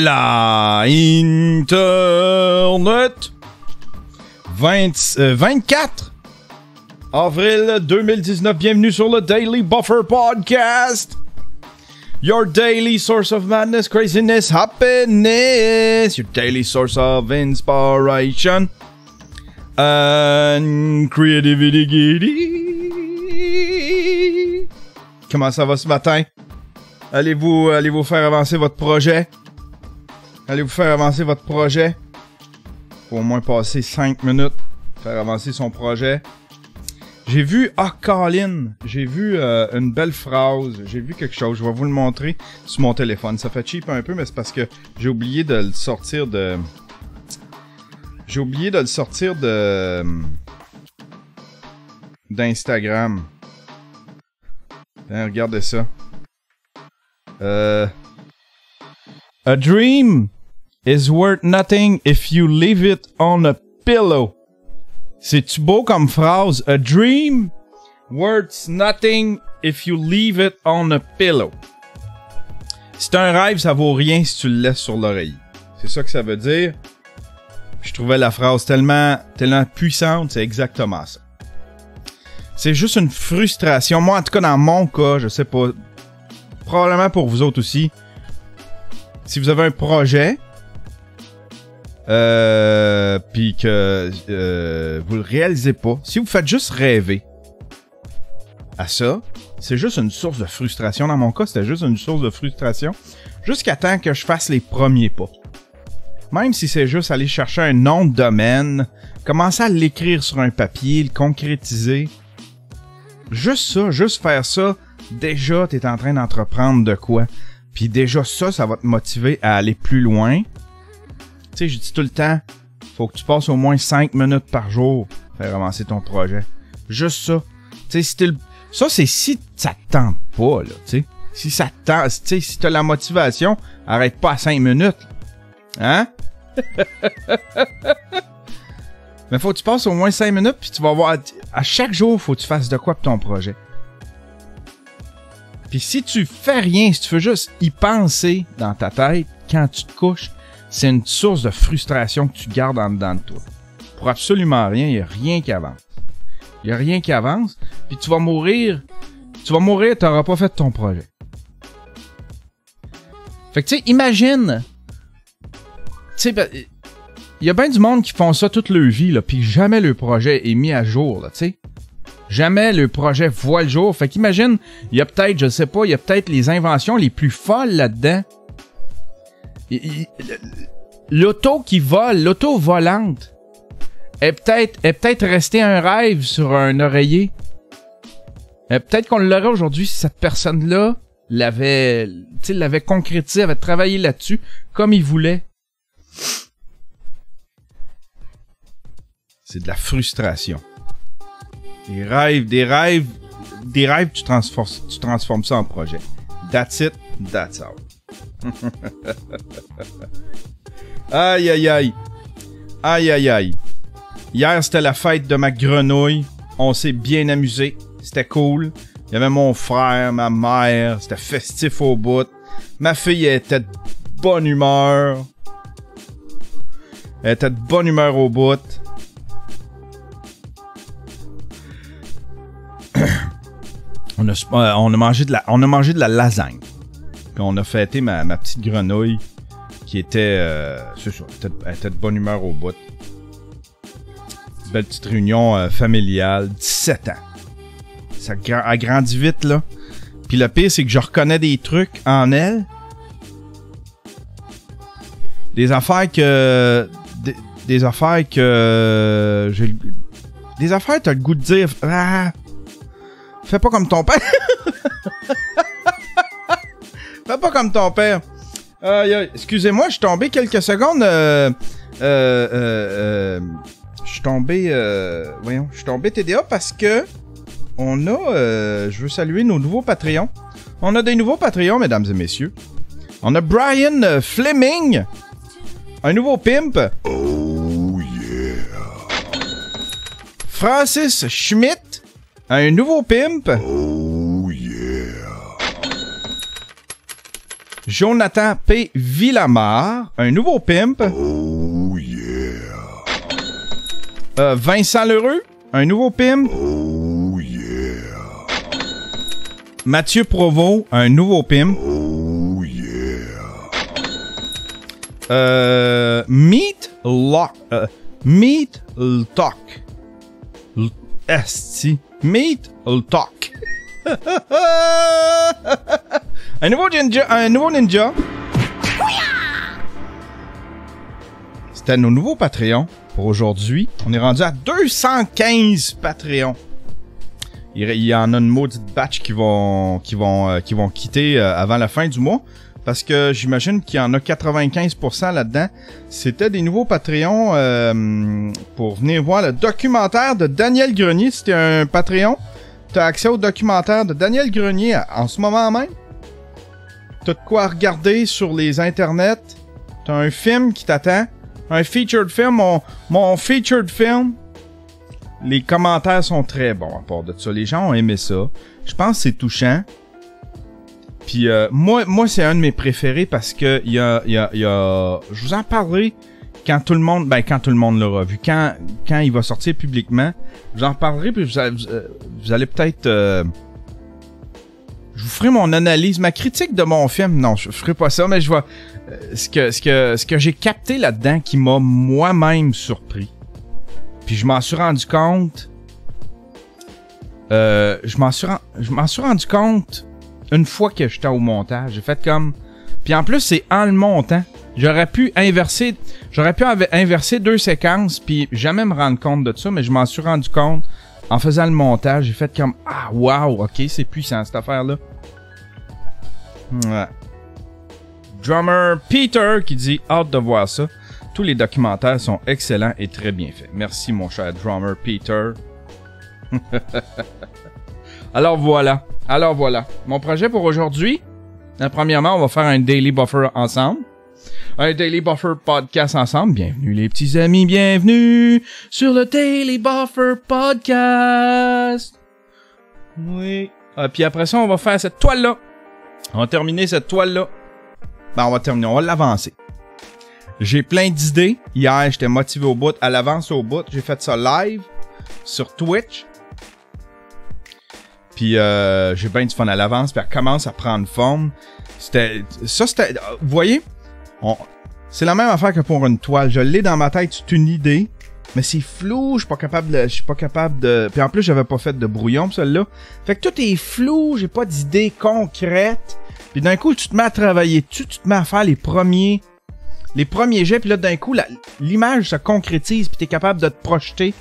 la Internet. 24 avril 2019. Bienvenue sur le Daily Buffer Podcast. Your daily source of madness, craziness, happiness. Your daily source of inspiration and creativity. Comment ça va ce matin? Allez-vous faire avancer votre projet? Allez-vous faire avancer votre projet? Faut au moins passer 5 minutes pour faire avancer son projet. J'ai vu, Colin, j'ai vu une belle phrase, j'ai vu quelque chose, je vais vous le montrer sur mon téléphone. Ça fait cheap un peu, mais c'est parce que j'ai oublié de le sortir de... d'Instagram. Regardez ça. A dream is worth nothing if you leave it on a pillow. C'est-tu beau comme phrase? A dream worth nothing if you leave it on a pillow. C'est un rêve, ça vaut rien si tu le laisses sur l'oreiller. C'est ça que ça veut dire. Je trouvais la phrase tellement puissante, c'est exactement ça. C'est juste une frustration. Moi, en tout cas, dans mon cas, je sais pas... Probablement pour vous autres aussi. Si vous avez un projet, puis que vous le réalisez pas, si vous faites juste rêver à ça, c'est juste une source de frustration. Dans mon cas, c'était juste une source de frustration jusqu'à temps que je fasse les premiers pas. Même si c'est juste aller chercher un nom de domaine, commencer à l'écrire sur un papier, le concrétiser. Juste ça, juste faire ça, déjà, t'es en train d'entreprendre de quoi. Puis déjà, ça va te motiver à aller plus loin. Tu sais, je dis tout le temps, faut que tu passes au moins 5 minutes par jour pour faire avancer ton projet. Juste ça. Tu sais, ça, c'est si ça te tente pas, là, tu sais. Si ça te tente, tu sais, si t'as la motivation, arrête pas à 5 minutes. Hein? Mais faut que tu passes au moins 5 minutes, puis tu vas voir, à chaque jour, faut que tu fasses de quoi pour ton projet. Puis si tu fais rien, si tu veux juste y penser dans ta tête, quand tu te couches, c'est une source de frustration que tu gardes en dedans de toi. Pour absolument rien, il n'y a rien qui avance. Il n'y a rien qui avance, puis tu vas mourir, tu n'auras pas fait ton projet. Fait que tu sais, imagine, tu sais, il y a bien du monde qui font ça toute leur vie, là, puis jamais le projet est mis à jour, là, tu sais. Jamais le projet voit le jour. Fait qu'imagine, il y a peut-être, je sais pas, il y a peut-être les inventions les plus folles là-dedans. L'auto qui vole, l'auto volante, est peut-être resté un rêve sur un oreiller. Peut-être qu'on l'aurait aujourd'hui si cette personne-là l'avait concrétisé, avait travaillé là-dessus comme il voulait. C'est de la frustration. Des rêves, tu transformes ça en projet. That's it, that's all. Aïe, aïe, aïe. Aïe, aïe, aïe. Hier, c'était la fête de ma grenouille. On s'est bien amusé. C'était cool. Il y avait mon frère, ma mère. C'était festif au bout. Ma fille était de bonne humeur. Elle était de bonne humeur au bout. On a mangé de la lasagne. Puis on a fêté ma petite grenouille qui était, c'est ça, elle était de bonne humeur au bout. Belle petite réunion familiale, 17 ans. Ça a grandi vite, là. Puis le pire, c'est que je reconnais des trucs en elle. Des affaires que t'as le goût de dire, fais pas comme ton père. Fais pas comme ton père. Excusez-moi, je suis tombé quelques secondes. Je suis tombé TDA parce que je veux saluer nos nouveaux Patreons. On a des nouveaux Patreons, mesdames et messieurs. On a Brian Fleming, un nouveau pimp. Oh yeah. Francis Schmidt, un nouveau pimp. Oh yeah. Jonathan P. Villamar, un nouveau pimp. Oh yeah. Vincent Lheureux, un nouveau pimp. Oh yeah. Mathieu Provost, un nouveau pimp. Oh yeah. Meat Talk. Esti. Meat Talk. Un nouveau ninja. C'était nos nouveaux Patreons pour aujourd'hui. On est rendu à 215 Patreons. Il y en a une maudite batch qui vont quitter avant la fin du mois. Parce que j'imagine qu'il y en a 95% là-dedans. C'était des nouveaux Patreons pour venir voir le documentaire de Daniel Grenier. Si t'es un Patreon, t'as accès au documentaire de Daniel Grenier en ce moment même. T'as de quoi regarder sur les internets. T'as un film qui t'attend. Un featured film. Mon featured film. Les commentaires sont très bons à part de ça. Les gens ont aimé ça. Je pense que c'est touchant. Puis moi c'est un de mes préférés parce que il y a je vous en parlerai quand tout le monde l'aura vu, quand il va sortir publiquement, je vous en parlerai puis vous allez peut-être je vous ferai mon analyse, ma critique de mon film. Non, je ferai pas ça, mais je vois ce que j'ai capté là-dedans qui m'a moi-même surpris. Puis je m'en suis rendu compte je m'en suis rendu compte une fois que j'étais au montage. J'ai fait comme... Puis en plus, c'est en le montant. J'aurais pu inverser 2 séquences puis jamais me rendre compte de ça, mais je m'en suis rendu compte en faisant le montage. J'ai fait comme... Ah, wow, ok, c'est puissant cette affaire-là. Ouais. Drummer Peter qui dit « Hâte de voir ça. Tous les documentaires sont excellents et très bien faits. » Merci, mon cher Drummer Peter. Alors voilà. Mon projet pour aujourd'hui, premièrement, on va faire un Daily Buffer ensemble. Un Daily Buffer podcast ensemble. Bienvenue les petits amis, bienvenue sur le Daily Buffer podcast. Oui. Puis après ça, on va faire cette toile-là. On va terminer cette toile-là. Ben, on va l'avancer. J'ai plein d'idées. Hier, j'étais motivé au bout. À l'avance au bout, j'ai fait ça live sur Twitch. Puis j'ai bien du fun à l'avance, puis elle commence à prendre forme. C'était... Vous voyez? C'est la même affaire que pour une toile. Je l'ai dans ma tête, c'est une idée, mais c'est flou, je suis pas capable de... Puis en plus, j'avais pas fait de brouillon pour celle-là. Fait que tout est flou, j'ai pas d'idée concrète. Puis d'un coup, tu te mets à travailler dessus, tu te mets à faire les premiers jets, puis là, d'un coup, l'image se concrétise, puis t'es capable de te projeter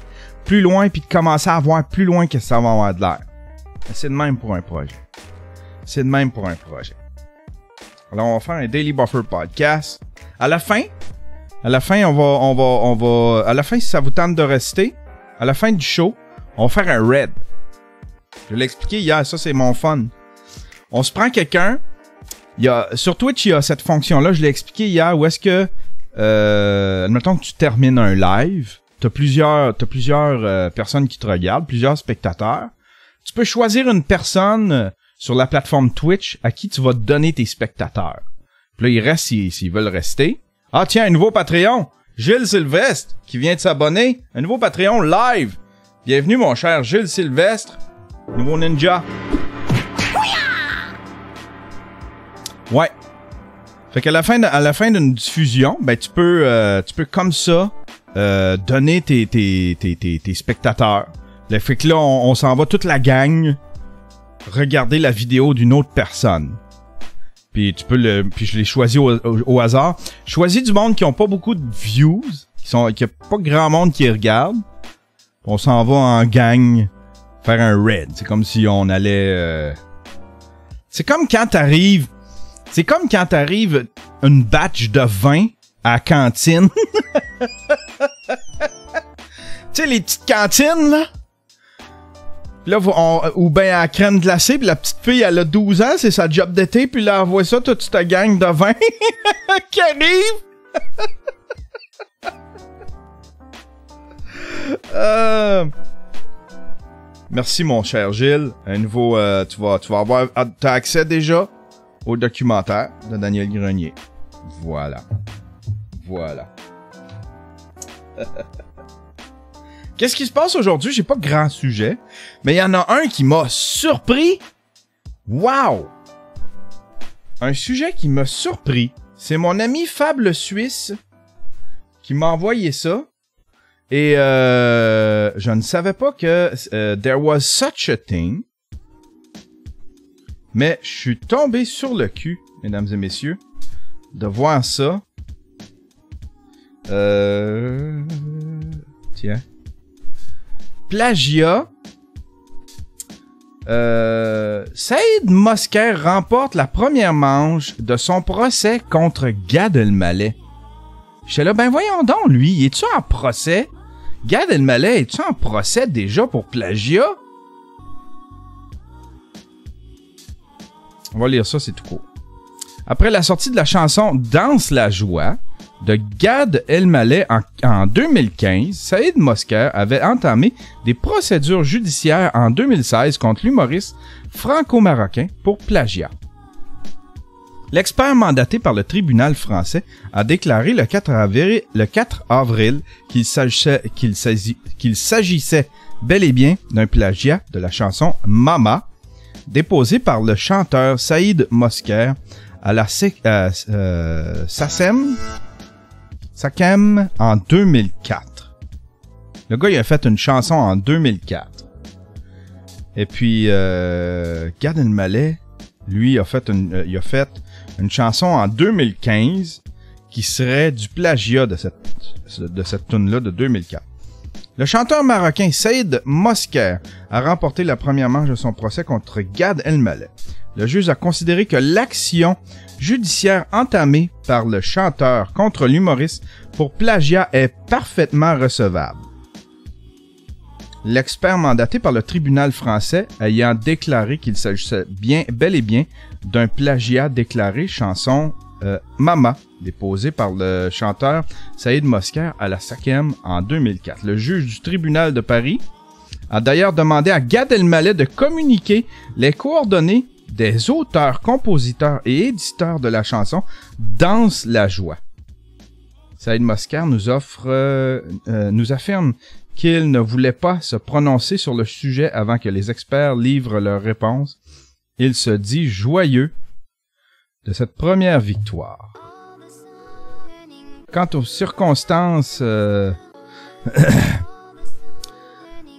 plus loin, puis de commencer à voir plus loin que ça va avoir de l'air. C'est de même pour un projet. Alors, on va faire un Daily Buffer podcast. À la fin, on va, à la fin, si ça vous tente de rester, à la fin du show, on va faire un raid. Je l'ai expliqué hier, ça c'est mon fun. On se prend quelqu'un, sur Twitch, il y a cette fonction-là, je l'ai expliqué hier, où est-ce que, admettons que tu termines un live, t'as plusieurs personnes qui te regardent, plusieurs spectateurs. Tu peux choisir une personne sur la plateforme Twitch à qui tu vas donner tes spectateurs. Puis là, ils restent s'ils veulent rester. Ah tiens, un nouveau Patreon! Gilles Sylvestre qui vient de s'abonner. Un nouveau Patreon live. Bienvenue mon cher Gilles Sylvestre. Nouveau ninja. Ouais. Fait qu'à la fin d'une diffusion, ben tu peux comme ça donner tes spectateurs. Fait que là, on s'en va toute la gang regarder la vidéo d'une autre personne. Puis puis je l'ai choisi au hasard. Choisis du monde qui ont pas beaucoup de views, qui a pas grand monde qui regarde. On s'en va en gang faire un raid. C'est comme si on allait... C'est comme quand t'arrives une batch de vin à la cantine. Tu sais, les petites cantines, là? Là, ou ben à la crème glacée, puis la petite fille, elle a 12 ans, c'est sa job d'été, puis là, elle voit ça, toute cette gang de vin qui arrive. Merci, mon cher Gilles. Un nouveau, tu vas avoir, t'as accès déjà au documentaire de Daniel Grenier. Voilà. Voilà. Qu'est-ce qui se passe aujourd'hui? J'ai pas grand sujet, mais il y en a un qui m'a surpris. Wow! Un sujet qui m'a surpris. C'est mon ami Fab le Suisse qui m'a envoyé ça. Et je ne savais pas que there was such a thing. Mais je suis tombé sur le cul, mesdames et messieurs, de voir ça. Tiens. Plagiat. Saïd Mosquer remporte la première manche de son procès contre Gad Elmaleh. J'étais là, ben voyons donc, lui, es-tu en procès? Gad Elmaleh, es-tu en procès déjà pour plagiat? On va lire ça, c'est tout court. Après la sortie de la chanson Danse la joie de Gad Elmaleh en 2015, Saïd Mosquer avait entamé des procédures judiciaires en 2016 contre l'humoriste franco-marocain pour plagiat. L'expert mandaté par le tribunal français a déclaré le 4 avril qu'il s'agissait bel et bien d'un plagiat de la chanson Mama, déposé par le chanteur Saïd Mosquer à la SACEM en 2004. Le gars, il a fait une chanson en 2004. Et puis, Gad Elmaleh, lui, il a fait une chanson en 2015 qui serait du plagiat de cette tune-là de 2004. Le chanteur marocain Saïd Mosquer a remporté la première manche de son procès contre Gad Elmaleh. Le juge a considéré que l'action judiciaire entamée par le chanteur contre l'humoriste pour plagiat est parfaitement recevable. L'expert mandaté par le tribunal français ayant déclaré qu'il s'agissait bel et bien d'un plagiat déclaré chanson Mama, déposé par le chanteur Saïd Mosquer à la SACEM en 2004. Le juge du tribunal de Paris a d'ailleurs demandé à Gad Elmaleh de communiquer les coordonnées des auteurs, compositeurs et éditeurs de la chanson Danse la joie. Saïd Mosquer nous affirme qu'il ne voulait pas se prononcer sur le sujet avant que les experts livrent leurs réponses. Il se dit joyeux de cette première victoire. Quant aux circonstances,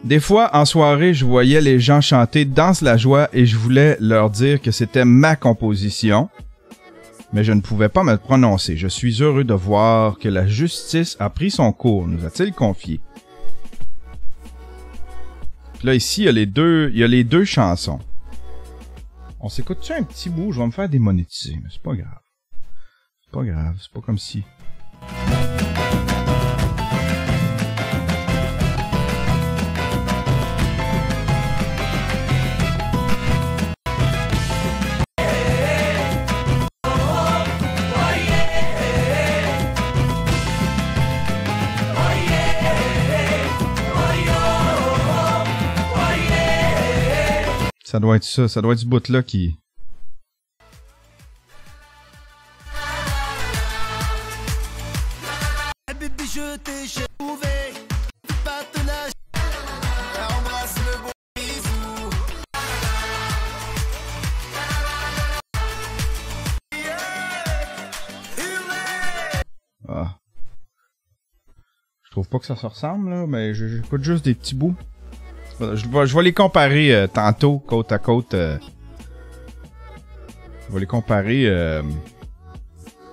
des fois, en soirée, je voyais les gens chanter « Danse la joie » et je voulais leur dire que c'était ma composition, mais je ne pouvais pas me prononcer. Je suis heureux de voir que la justice a pris son cours, nous a-t-il confié. Puis là, ici, il y a les deux chansons. On s'écoute-tu un petit bout? Je vais me faire démonétiser, mais c'est pas grave. C'est pas grave, c'est pas comme si... Ça doit être ça, ça doit être ce bout-là qui... Ah. Je trouve pas que ça se ressemble, là, mais j'écoute juste des petits bouts. Je vais les comparer tantôt, côte à côte. Je vais les comparer,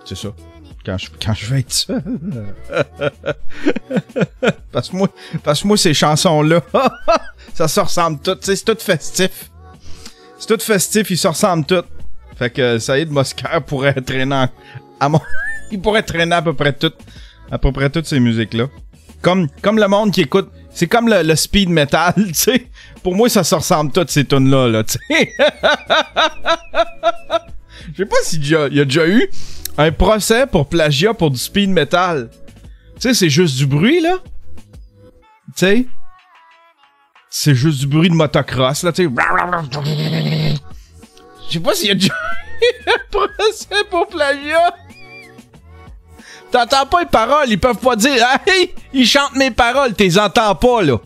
c'est ça, quand je vais être seul. Parce que moi, ces chansons-là, ça se ressemble toutes. C'est tout festif. C'est tout festif, ils se ressemblent toutes. Fait que Saïd Mosquer pourrait traîner il pourrait traîner à peu près toutes ces musiques-là. Comme le monde qui écoute... C'est comme le speed metal, tu sais. Pour moi, ça se ressemble toutes ces tunes-là, là, tu sais. Je sais pas s'il y a déjà eu un procès pour plagiat pour du speed metal. Tu sais, c'est juste du bruit, là. Tu sais. C'est juste du bruit de motocross, là, tu sais. Je sais pas s'il y a déjà un procès pour plagiat. T'entends pas les paroles, ils peuvent pas dire « Hey, ils chantent mes paroles », t'es entends pas, là.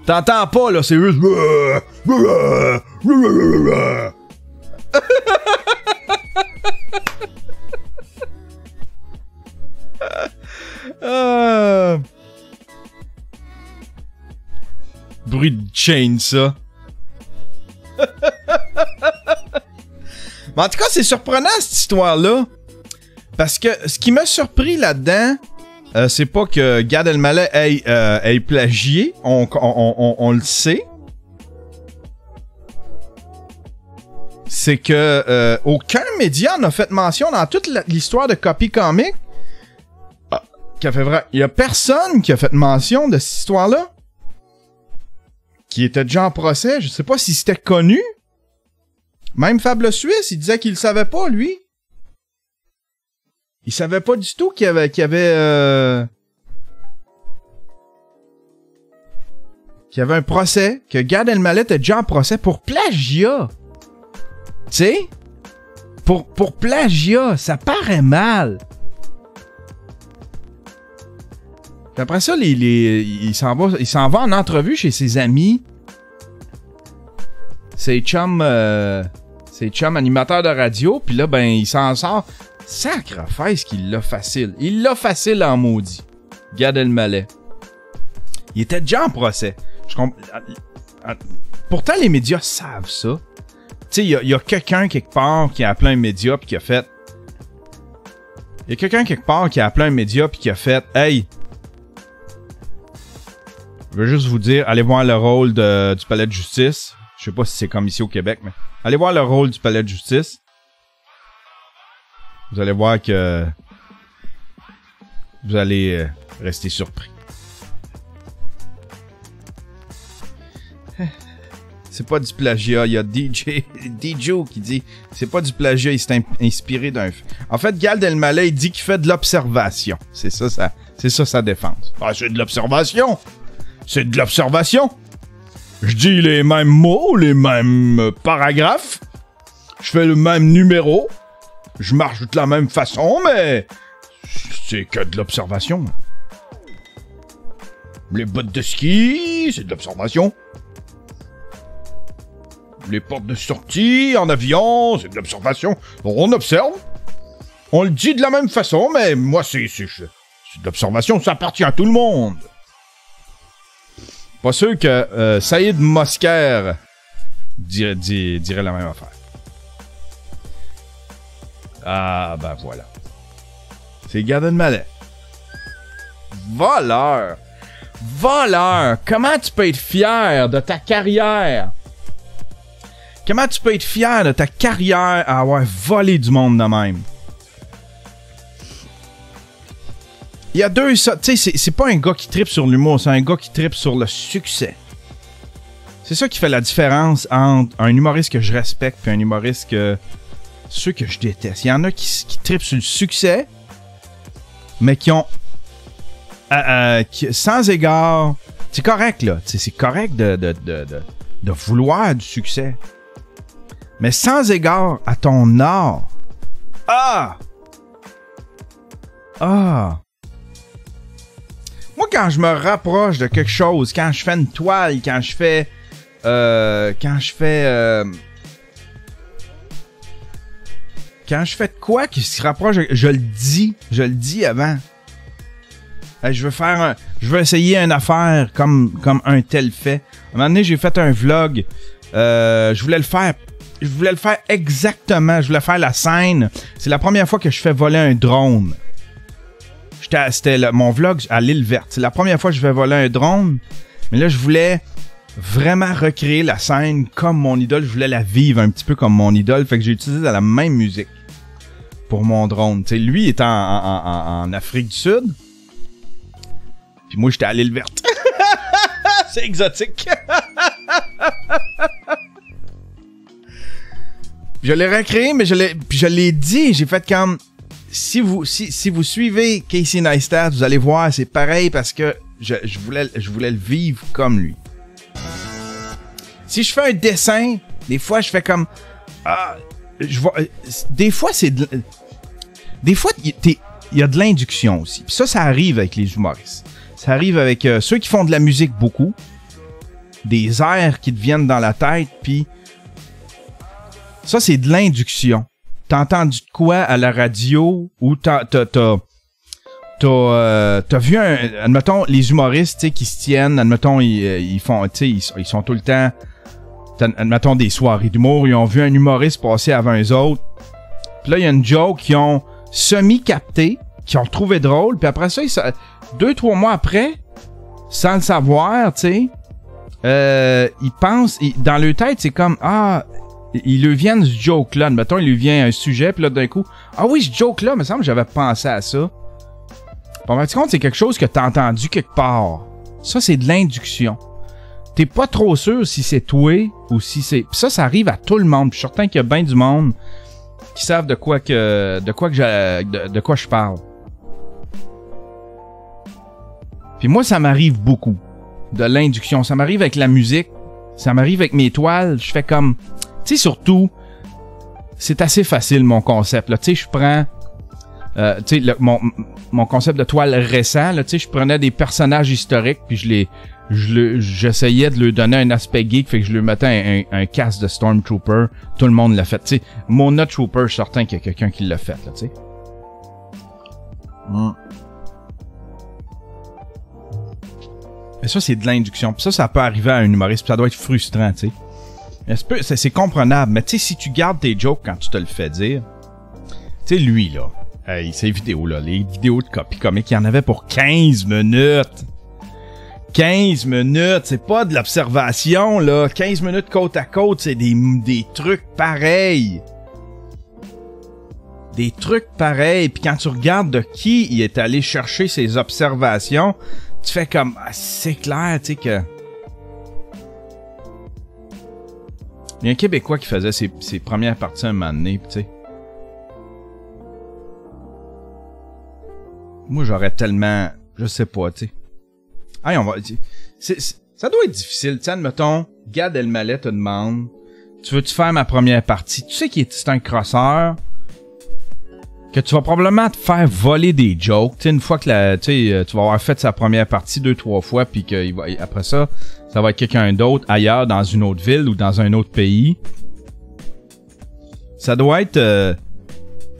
T'entends pas, là, c'est juste... Bruit de chain, ça. Mais en tout cas, c'est surprenant, cette histoire-là. Parce que ce qui m'a surpris là-dedans, c'est pas que Gad Elmaleh ait plagié. On le sait. C'est que aucun média n'a fait mention dans toute l'histoire de Copy Comic. Il y a personne qui a fait mention de cette histoire-là. Qui était déjà en procès. Je sais pas si c'était connu. Même Fable Suisse, il disait qu'il le savait pas, lui. Il savait pas du tout qu'il y avait un procès, que Gad Elmaleh était déjà en procès pour plagiat. Tu sais? Pour plagiat, ça paraît mal. Puis après ça, il s'en va en entrevue chez ses amis. Ses chums animateurs de radio. Puis là, ben, il s'en sort. Sacrifice qu'il l'a facile. Il l'a facile en maudit. Gad Elmaleh. Il était déjà en procès. Pourtant, les médias savent ça. Tu sais, il y a quelqu'un quelque part qui a appelé un média puis qui a fait... Il y a quelqu'un quelque part qui a appelé un média puis qui a fait « Hey! » Je veux juste vous dire, allez voir le rôle du palais de justice. Je sais pas si c'est comme ici au Québec, mais allez voir le rôle du palais de justice. Vous allez voir que vous allez rester surpris. C'est pas du plagiat. Il y a DJ qui dit c'est pas du plagiat, il s'est inspiré d'un... En fait, Gad Elmaleh, il dit qu'il fait de l'observation. C'est ça sa défense. Ah, c'est de l'observation! C'est de l'observation. Je dis les mêmes mots, les mêmes paragraphes. Je fais le même numéro. Je marche de la même façon, mais c'est que de l'observation. Les bottes de ski, c'est de l'observation. Les portes de sortie en avion, c'est de l'observation. On observe. On le dit de la même façon, mais moi, c'est de l'observation, ça appartient à tout le monde. Pas sûr que Saïd Mosquer dirait la même affaire. Ah, ben voilà. C'est Gad Elmaleh. Voleur! Voleur! Comment tu peux être fier de ta carrière? Comment tu peux être fier de ta carrière à avoir volé du monde de même? Il y a deux... Tu sais, c'est pas un gars qui trippe sur l'humour, c'est un gars qui trippe sur le succès. C'est ça qui fait la différence entre un humoriste que je respecte et un humoriste que... Ceux que je déteste. Il y en a qui trippent sur le succès, mais qui ont... sans égard... C'est correct, là. C'est correct de vouloir du succès. Mais sans égard à ton art. Ah! Ah! Moi, quand je me rapproche de quelque chose, quand je fais une toile, quand je fais de quoi qui se rapproche, je le dis avant. Je veux essayer une affaire comme un tel fait. À un moment donné, j'ai fait un vlog. Je voulais le faire exactement. Je voulais faire la scène. C'est la première fois que je fais voler un drone. C'était mon vlog à l'île verte. C'est la première fois que je vais voler un drone. Mais là, je voulais vraiment recréer la scène comme mon idole. Je voulais la vivre un petit peu comme mon idole. Fait que j'ai utilisé la même musique pour mon drone. T'sais, lui est en Afrique du Sud. Puis moi, j'étais à l'île verte. C'est exotique. Je l'ai recréé, mais je l'ai dit. J'ai fait comme... Si vous suivez Casey Neistat, vous allez voir, c'est pareil parce que je voulais le vivre comme lui. Si je fais un dessin, des fois je fais comme Des fois, des fois, il y a de l'induction aussi. Puis ça arrive avec les humoristes. Ça arrive avec ceux qui font de la musique beaucoup. Des airs qui te viennent dans la tête, puis ça, c'est de l'induction. T'as entendu de quoi à la radio ou t'as vu admettons, les humoristes, tu sais, qui se tiennent, admettons, ils font, tu sais, ils sont tout le temps, admettons, des soirées d'humour, ils ont vu un humoriste passer avant eux autres. Puis là, il y a une joke qu'ils ont semi-capté, qu'ils ont trouvé drôle, puis après ça, 2-3 mois après, sans le savoir, tu sais, ils pensent, dans leur tête, c'est comme, il lui vient ce joke-là, admettons, il lui vient un sujet, puis là, d'un coup, oui, ce joke-là, me semble que j'avais pensé à ça. Bon, ben, tu compte, c'est quelque chose que t'as entendu quelque part. Ça, c'est de l'induction. T'es pas trop sûr si c'est toi ou si c'est... Puis ça arrive à tout le monde. Puis je suis certain qu'il y a bien du monde qui savent de quoi je parle. Puis moi, ça m'arrive beaucoup. De l'induction. Ça m'arrive avec la musique. Ça m'arrive avec mes toiles. Je fais comme... Tu sais, surtout, c'est assez facile, mon concept. Tu sais, je prends... tu sais, mon concept de toile récent, tu sais, je prenais des personnages historiques, puis j'essayais de leur donner un aspect geek, fait que je leur mettais un casque de Stormtrooper. Tout le monde l'a fait. Tu sais, Mona Trooper, je suis certain qu'il y a quelqu'un qui l'a fait, là, tu sais. Mais ça, c'est de l'induction. Puis ça peut arriver à un humoriste, puis ça doit être frustrant, tu sais. C'est comprenable, mais tu sais, si tu gardes tes jokes quand tu te le fais dire, tu sais, lui, là, ces vidéos-là, les vidéos de Copy Comic, il y en avait pour 15 minutes. 15 minutes, c'est pas de l'observation, là. 15 minutes côte à côte, c'est des trucs pareils. Des trucs pareils. Puis quand tu regardes de qui il est allé chercher ses observations, tu fais comme, c'est clair, tu sais que... Il y a un Québécois qui faisait ses premières parties un moment donné, tu sais. Moi, j'aurais tellement... Je sais pas, tu sais. On va... Ça doit être difficile, tu sais, admettons, Gad Elmaleh te demande, tu veux-tu faire ma première partie? Tu sais c'est un crosseur, que tu vas probablement te faire voler des jokes, tu sais, une fois que tu vas avoir fait sa première partie 2-3 fois, puis que après ça va être quelqu'un d'autre ailleurs, dans une autre ville ou dans un autre pays. Ça doit être...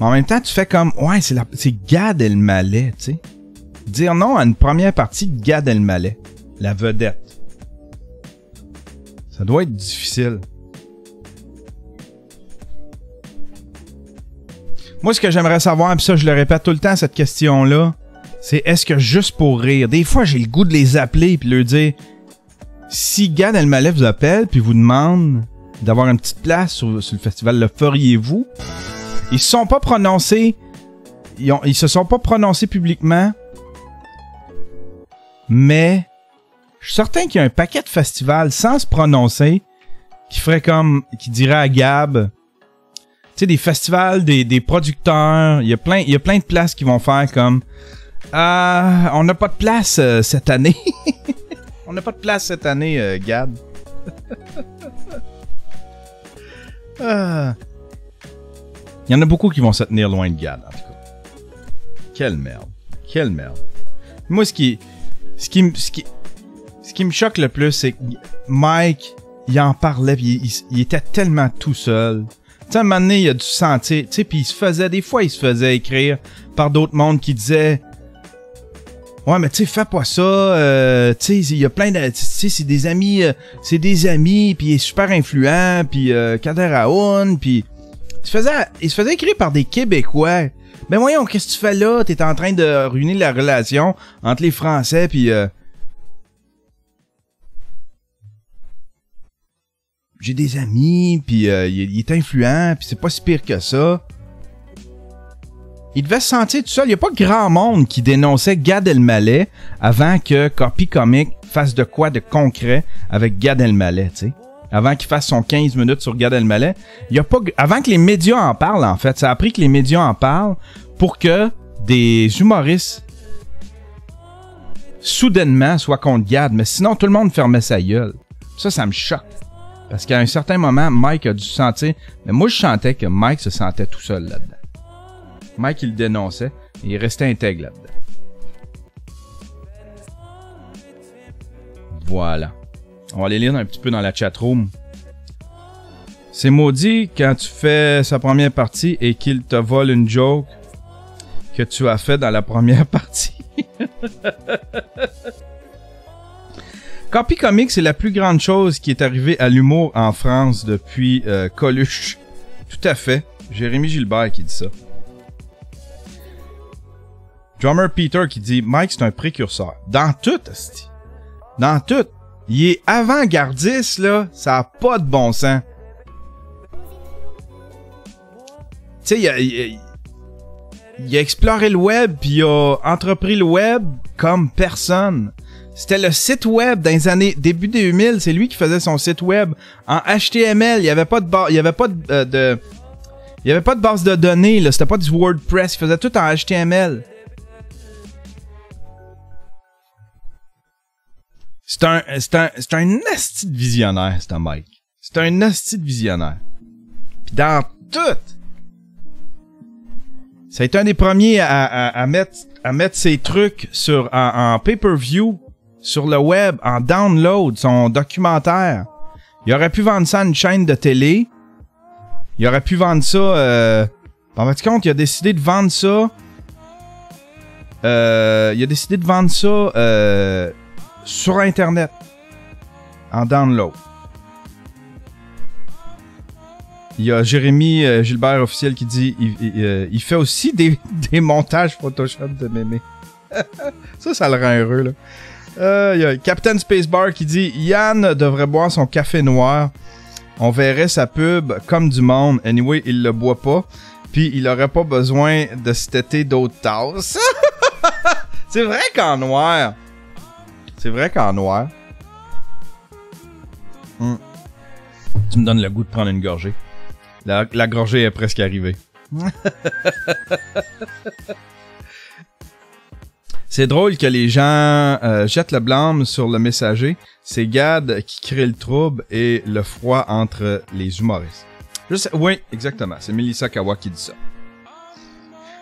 En même temps, tu fais comme, ouais, c'est Gad Elmaleh, tu sais. Dire non à une première partie de Gad Elmaleh, la vedette. Ça doit être difficile. Moi, ce que j'aimerais savoir, pis ça, je le répète tout le temps, cette question-là, c'est est-ce que juste pour rire, des fois, j'ai le goût de les appeler puis leur dire, si Gad Elmaleh vous appelle puis vous demande d'avoir une petite place sur le festival, le feriez-vous? Ils se sont pas prononcés. Ils se sont pas prononcés publiquement. Mais je suis certain qu'il y a un paquet de festivals sans se prononcer qui ferait comme. Qui dirait à Gab. Tu sais, des festivals, des producteurs. Il y a plein de places qui vont faire comme. On n'a pas de place cette année. On n'a pas de place cette année, Gab. Il y en a beaucoup qui vont se tenir loin de Gad, en tout cas. Quelle merde. Quelle merde. Moi, ce qui me choque le plus, c'est que Mike, il en parlait, pis il était tellement tout seul. Tu sais, à un moment donné, il a dû se sentir, tu sais, pis des fois, il se faisait écrire par d'autres mondes qui disaient, ouais, mais tu sais, fais pas ça, tu sais, il y a plein de, tu sais, c'est des amis, pis il est super influent, pis Kader Aoun, pis il se faisait écrire par des Québécois. Ben voyons, qu'est-ce que tu fais là? T'es en train de ruiner la relation entre les Français pis j'ai des amis pis il est influent pis c'est pas si pire que ça. Il devait se sentir tout seul. Il y a pas grand monde qui dénonçait Gad Elmaleh avant que Copy Comic fasse de quoi de concret avec Gad Elmaleh, tu sais. Avant qu'il fasse son 15 minutes sur Gad Elmaleh, il y a pas avant que les médias en parlent, en fait. Ça a pris que les médias en parlent pour que des humoristes soudainement soient contre Gad. Mais sinon, tout le monde fermait sa gueule. Ça me choque. Parce qu'à un certain moment, Mike a dû se sentir... Mais moi, je sentais que Mike se sentait tout seul là-dedans. Mike, il le dénonçait. Et il restait intègre là-dedans. Voilà. On va aller lire un petit peu dans la chatroom. C'est maudit quand tu fais sa première partie et qu'il te vole une joke que tu as fait dans la première partie. Copy Comics, c'est la plus grande chose qui est arrivée à l'humour en France depuis Coluche. Tout à fait. Jérémy Gilbert qui dit ça. Drummer Peter qui dit Mike, c'est un précurseur. Dans tout, asti. Dans tout. Il est avant-gardiste, là. Ça n'a pas de bon sens. Tu sais, il a exploré le web, puis il a entrepris le web comme personne. C'était le site web dans les années début 2000, c'est lui qui faisait son site web en HTML. Il y avait pas de il y avait pas de base de données là, c'était pas du WordPress, il faisait tout en HTML. C'est un asti de visionnaire, c'est un Mike. C'est un asti de visionnaire. Puis dans tout, ça a été un des premiers à mettre ses trucs sur en pay-per-view sur le web, en download, son documentaire. Il aurait pu vendre ça à une chaîne de télé. Il aurait pu vendre ça... En fait, compte, il a décidé de vendre ça... sur Internet. En download. Il y a Jérémy Gilbert officiel qui dit il fait aussi des montages Photoshop de mémé. ça le rend heureux, là. Il y a Captain Spacebar qui dit Yann devrait boire son café noir. On verrait sa pub comme du monde. Anyway, il le boit pas. Puis il aurait pas besoin de se têter d'autres tasses. C'est vrai qu'en noir. C'est vrai qu'en noir. Tu me donnes le goût de prendre une gorgée. La gorgée est presque arrivée. C'est drôle que les gens jettent le blâme sur le messager. C'est Gad qui crée le trouble et le froid entre les humoristes. Oui, exactement. C'est Melissa Kawa qui dit ça.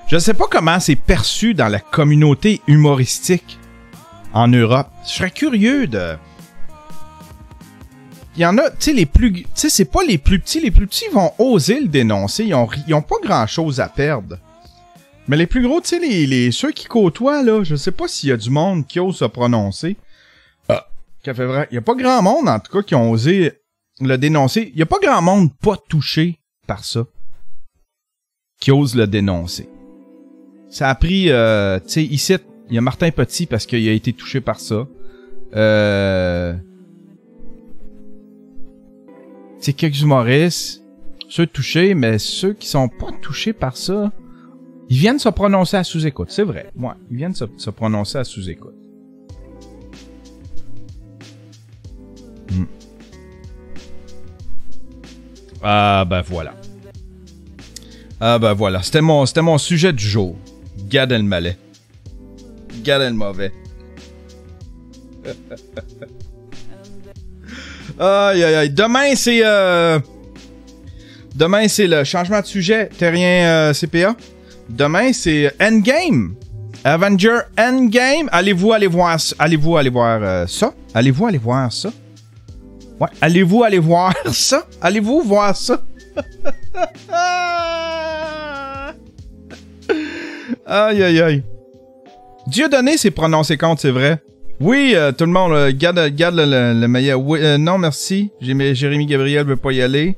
Je sais pas comment c'est perçu dans la communauté humoristique en Europe. Je serais curieux de... Il y en a, tu sais, les plus... Tu sais, c'est pas les plus petits. Les plus petits vont oser le dénoncer. Ils ont pas grand-chose à perdre. Mais les plus gros, tu sais, ceux qui côtoient, là, je sais pas s'il y a du monde qui ose se prononcer. Il y a pas grand monde, en tout cas, qui ont osé le dénoncer. Il y a pas grand monde pas touché par ça qui ose le dénoncer. Ça a pris, tu sais, ici, il y a Martin Petit parce qu'il a été touché par ça. C'est quelques humoristes, ceux touchés, mais ceux qui sont pas touchés par ça, ils viennent se prononcer à sous-écoute, c'est vrai. Ouais, ils viennent se prononcer à sous-écoute. Ah ben voilà. Ah ben voilà, c'était mon sujet du jour. Gad Elmaleh. Gad Elmauvais. Aïe aïe aïe. Demain c'est le changement de sujet. Terrien CPA. Demain c'est Endgame. Avenger Endgame. Allez-vous aller voir ça? Allez-vous aller voir ça? Ouais, allez-vous aller voir ça? Allez-vous voir ça? Aïe aïe aïe. Dieudonné s'est prononcé contre, c'est vrai. Oui, tout le monde, garde le meilleur. Oui, non, merci. Jérémy Gabriel veut pas y aller.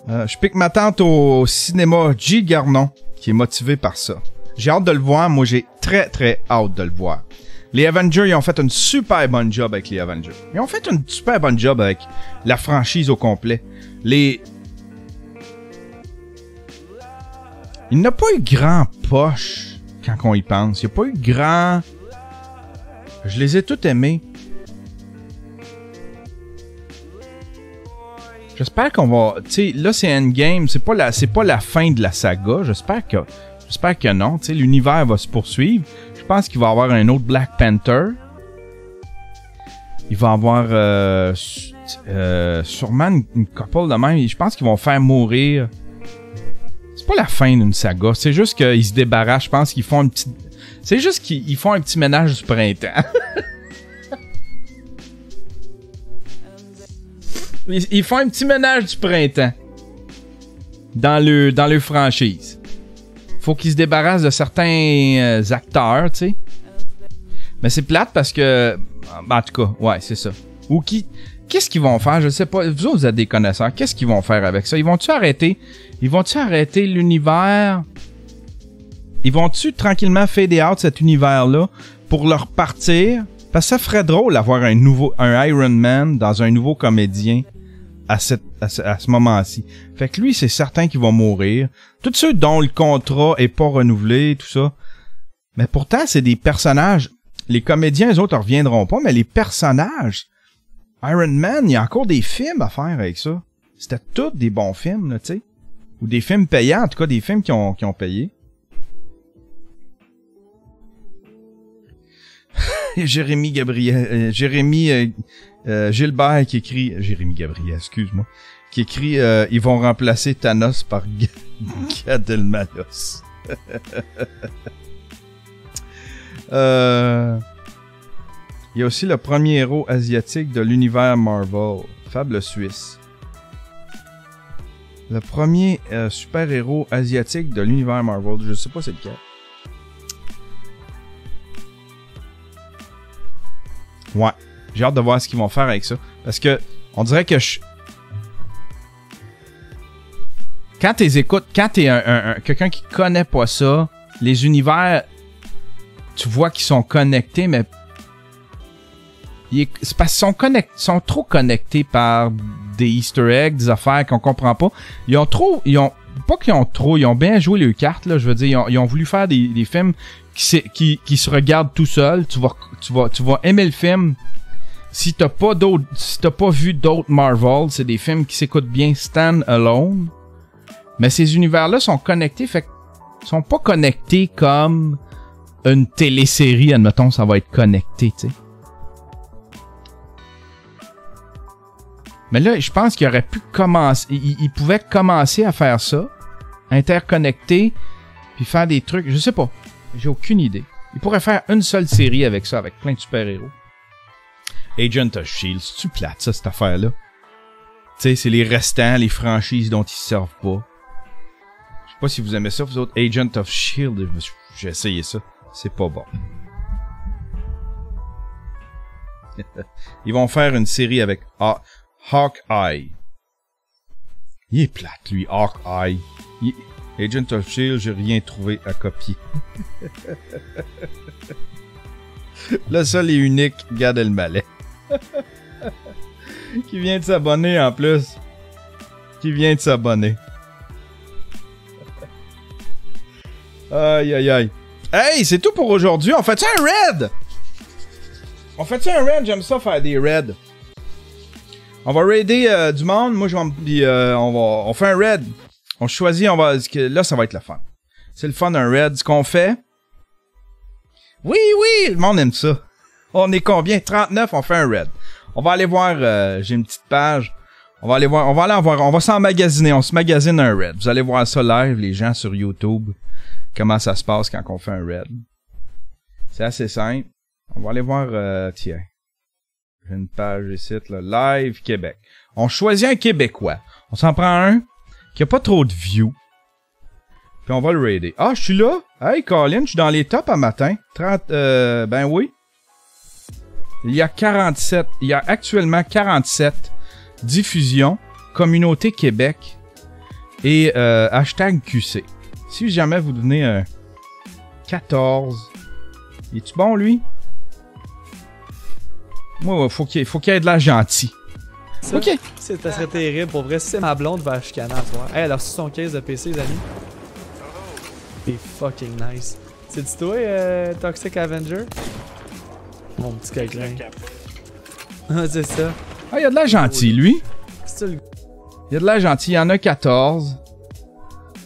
Je pique ma tante au cinéma G. Garnon, qui est motivé par ça. J'ai hâte de le voir. Moi, j'ai très, très hâte de le voir. Les Avengers, ils ont fait une super bonne job avec les Avengers. Ils ont fait une super bonne job avec la franchise au complet. Il n'a pas eu grand poche quand on y pense. Il n'y a pas eu grand... Je les ai tous aimés. J'espère qu'on va... Tu sais, là, c'est Endgame. C'est pas la fin de la saga. J'espère que non. Tu sais, l'univers va se poursuivre. Je pense qu'il va y avoir un autre Black Panther. Il va y avoir... tu Sûrement une couple de même. Je pense qu'ils vont faire mourir. C'est pas la fin d'une saga. C'est juste qu'ils se débarrassent. Je pense qu'ils font une petite... C'est juste qu'ils font un petit ménage du printemps. Ils font un petit ménage du printemps. Dans le franchise. Faut qu'ils se débarrassent de certains acteurs, tu sais. Mais c'est plate parce que... En tout cas, ouais, c'est ça. Ou qu'est-ce qu'ils vont faire? Je sais pas. Vous autres, vous êtes des connaisseurs. Qu'est-ce qu'ils vont faire avec ça? Ils vont-tu arrêter l'univers? Ils vont-tu tranquillement fader out cet univers-là pour leur partir? Parce que ça ferait drôle d'avoir un Iron Man dans un nouveau comédien à ce moment-ci. Fait que lui, c'est certain qu'il va mourir. Tous ceux dont le contrat est pas renouvelé, tout ça. Mais pourtant, c'est des personnages. Les comédiens, eux autres, ne reviendront pas, mais les personnages... Iron Man, il y a encore des films à faire avec ça. C'était tous des bons films, là, tu sais. Ou des films payants, en tout cas, des films qui ont payé. Jérémy Gilbert qui écrit... Jérémy Gabriel, excuse-moi. Qui écrit ils vont remplacer Thanos par Gad Elmaleh. Il y a aussi le premier héros asiatique de l'univers Marvel, Fable Suisse. Le premier super-héros asiatique de l'univers Marvel, je sais pas c'est lequel. Ouais, j'ai hâte de voir ce qu'ils vont faire avec ça. Parce que, on dirait que quand t'es écoutes, quand t'es quelqu'un qui connaît pas ça, les univers, tu vois qu'ils sont connectés, mais c'est parce qu'ils sont trop connectés par des Easter eggs, des affaires qu'on comprend pas. Ils ont bien joué les cartes, là, je veux dire, ils ont voulu faire des films qui se regardent tout seuls. Tu vas aimer le film. Si t'as pas vu d'autres Marvel, c'est des films qui s'écoutent bien stand alone. Mais ces univers-là sont connectés, fait qu'ils sont pas connectés comme une télésérie, admettons, ça va être connecté, tu sais. Mais là, je pense qu'il aurait pu commencer... Il pouvait commencer à faire ça, interconnecter, puis faire des trucs... Je sais pas. J'ai aucune idée. Il pourrait faire une seule série avec ça, avec plein de super-héros. Agent of S.H.I.E.L.D., c'est-tu plate, ça, cette affaire-là? Tu sais, c'est les restants, les franchises dont ils se servent pas. Je sais pas si vous aimez ça, vous autres. Agent of S.H.I.E.L.D., j'ai essayé ça. C'est pas bon. Ils vont faire une série avec... Hawkeye. Il est plate, lui, Hawkeye. Agent of S.H.I.E.L.D., j'ai rien trouvé à copier. Le seul et unique Gad Elmaleh. Qui vient de s'abonner en plus. Aïe aïe aïe. Hey, c'est tout pour aujourd'hui. On fait-tu un raid? J'aime ça faire des raids. On va raider du monde. Moi, on fait un raid. On choisit, là, ça va être le fun. C'est le fun, un raid. Ce qu'on fait... Oui, le monde aime ça. On est combien? 39, on fait un raid. On va aller voir, j'ai une petite page. On va aller en voir, on va s'emmagasiner. On se magasine un raid. Vous allez voir ça live, les gens sur YouTube. Comment ça se passe quand on fait un raid. C'est assez simple. On va aller voir, tiens. J'ai une page ici, là, Live Québec. On choisit un Québécois. On s'en prend un qui a pas trop de views. Puis on va le raider. Ah, je suis là? Hey, Colin, je suis dans les tops à matin. 30, ben oui. Il y a actuellement 47 diffusions. Communauté Québec. Et hashtag QC. Si jamais vous donnez un 14. Es-tu bon, lui? Moi, faut qu'il y ait de la gentil. Ça, ok. Ça serait terrible. Pour vrai, si c'est ma blonde, va chicaner à toi. Hey, elle a reçu son case de PC, les amis. C'est fucking nice. C'est-tu toi, Toxic Avenger? Mon petit coquin. Ah, c'est ça. Ah, il y a de la gentil, lui. C'est le... Il y a de la gentil. Il y en a 14.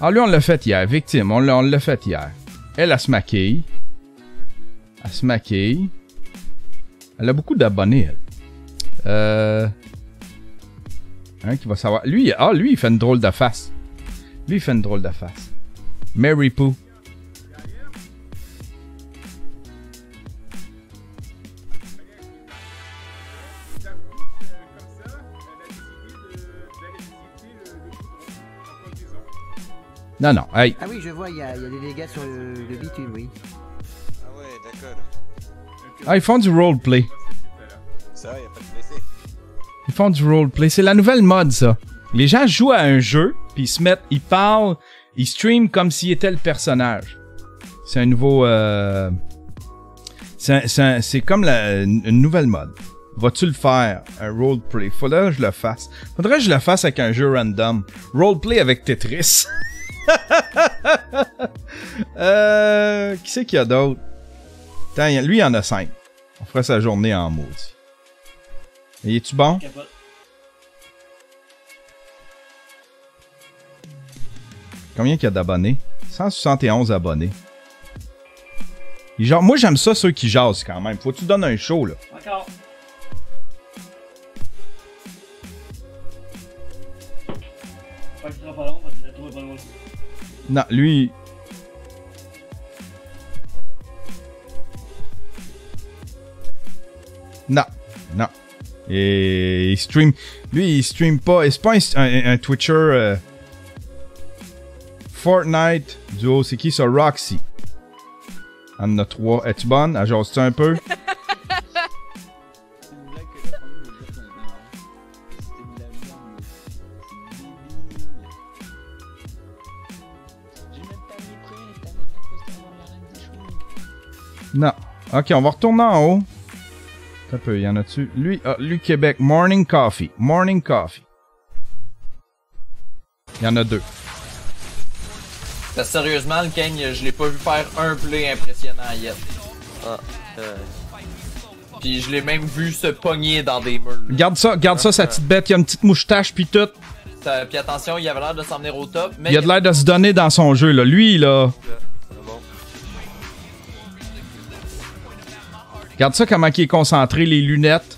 Ah, lui, on l'a fait hier. Victime, on l'a fait hier. Elle se maquille. Elle a beaucoup d'abonnés, elle. Hein, qui va savoir. Lui, il fait une drôle de face. Lui, il fait une drôle de face. Mary Pooh. Non, non, hey. Ah oui, je vois, il y a des dégâts sur le bitume, oui. Ah ouais, d'accord. Ah, ils font du roleplay. Ça, y a pas de blessé. Ils font du roleplay. C'est la nouvelle mode, ça. Les gens jouent à un jeu, puis ils se mettent, ils parlent, ils streament comme s'ils étaient le personnage. C'est un nouveau... C'est comme une nouvelle mode. Vas-tu le faire, un roleplay? Faudrait que je le fasse. Faudrait que je le fasse avec un jeu random. Roleplay avec Tetris. Qui c'est qu'il y a d'autre? Lui, il y en a 5. On ferait sa journée en maudit. Et es-tu bon? Combien qu'il y a d'abonnés? 171 abonnés. Genre, moi, j'aime ça, ceux qui jasent quand même. Faut que tu donnes un show, là. Encore. Pas qu'il sera pas long, parce que la tour est pas loin. Non, lui... Non, non. Et il stream... Lui, il stream pas... C'est pas un Twitcher... Fortnite, duo, c'est qui ça? Roxy. On en a 3. Es-tu bonne? Elle jase-tu un peu? Non. Ok, on va retourner en haut. Un peu, il y en a-tu? Lui, Québec, Morning Coffee. Morning Coffee. Il y en a 2. Parce que sérieusement, le Kang, je l'ai pas vu faire un play impressionnant yet. Ah, Puis je l'ai même vu se pogner dans des murs. Garde ça, sa petite bête. Il y a une petite moustache puis tout. Puis attention, il avait l'air de s'en venir au top. Mais il a de l'air de se donner dans son jeu, là. Lui, là... Regarde ça, comment il est concentré, les lunettes.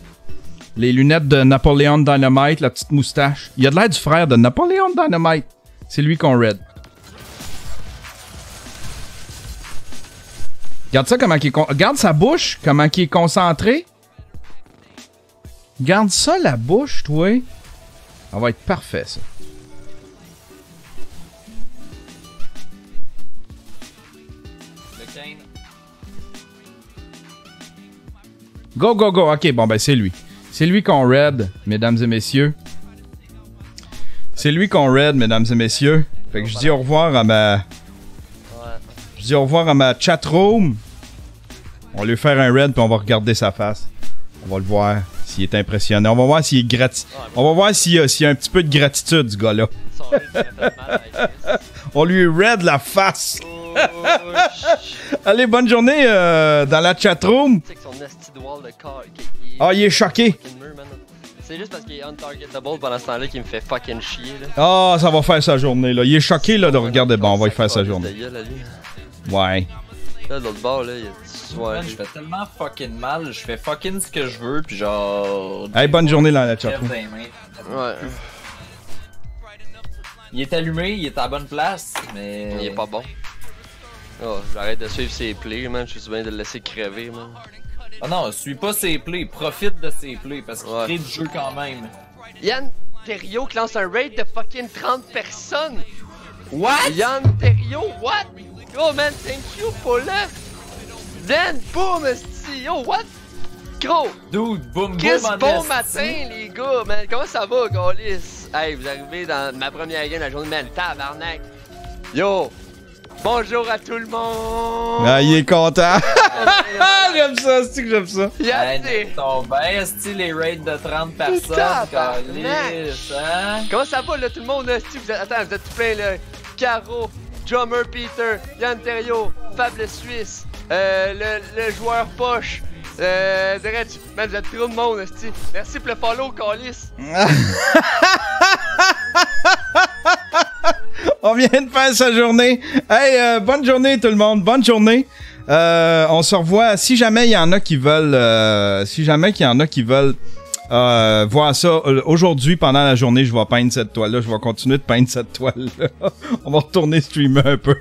Les lunettes de Napoléon Dynamite, la petite moustache. Il a de l'air du frère de Napoléon Dynamite. C'est lui qu'on raid. Regarde ça, comment il est... Regarde sa bouche, comment il est concentré. Regarde ça, la bouche, toi. Ça va être parfait, ça. Le Kane. Go, go, go. Ok, bon, ben c'est lui. C'est lui qu'on raid, mesdames et messieurs. C'est lui qu'on raid, mesdames et messieurs. Fait que je dis au revoir à ma... Je dis au revoir à ma chatroom. On va lui faire un raid, puis on va regarder sa face. On va le voir s'il est impressionnant. On va voir s'il est On va voir s'il y a un petit peu de gratitude, ce gars-là. On lui raid la face. Allez, bonne journée dans la chatroom. Ah, il est choqué. C'est juste parce qu'il est untargetable pendant ce temps-là qu'il me fait fucking chier. Ah, ça va faire sa journée, là. Il est choqué, là, de regarder. Bon, on va y faire sa journée. Ouais. Là, de l'autre bord, là, il y a... Ouais, je fais tellement fucking mal. Je fais fucking ce que je veux, puis genre... Hey, bonne journée dans la chatroom. Ouais. Il est allumé, il est à la bonne place, mais... Il est pas bon. Oh, j'arrête de suivre ses plays, man. Je suis bien de le laisser crever, man. Ah non, suis pas ses plays, profite de ses plays, parce qu'il crée du jeu quand même. Yann Terriot qui lance un raid de fucking 30 personnes! What? Yann Terriot, what? Oh man, thank you for left! Then, boom, esti, yo, what? Gros! Dude, boom, Chris, boom, bon matin, les gars, man. Comment ça va, Gaulis? Hey, vous arrivez dans ma première game de la journée, man. Tabarnak! Yo! Bonjour à tout le monde! Ah, il est content! J'aime ça, c'est que j'aime ça! Hey, ton ben, style les raids de 30 personnes, câlisse, hein? Comment ça va, là, tout le monde, là? Vous êtes... Attends, vous êtes tout plein, là. Caro, Drummer Peter, Yann Terriot, Fab le Suisse, le joueur poche, Dredge, man, vous êtes trop de monde, esti. Merci pour le follow, Calis. On vient de faire sa journée. Hey, bonne journée tout le monde, bonne journée. On se revoit. Si jamais il y en a qui veulent, voir ça. Aujourd'hui, pendant la journée, je vais peindre cette toile-là. Je vais continuer de peindre cette toile-là. On va retourner streamer un peu.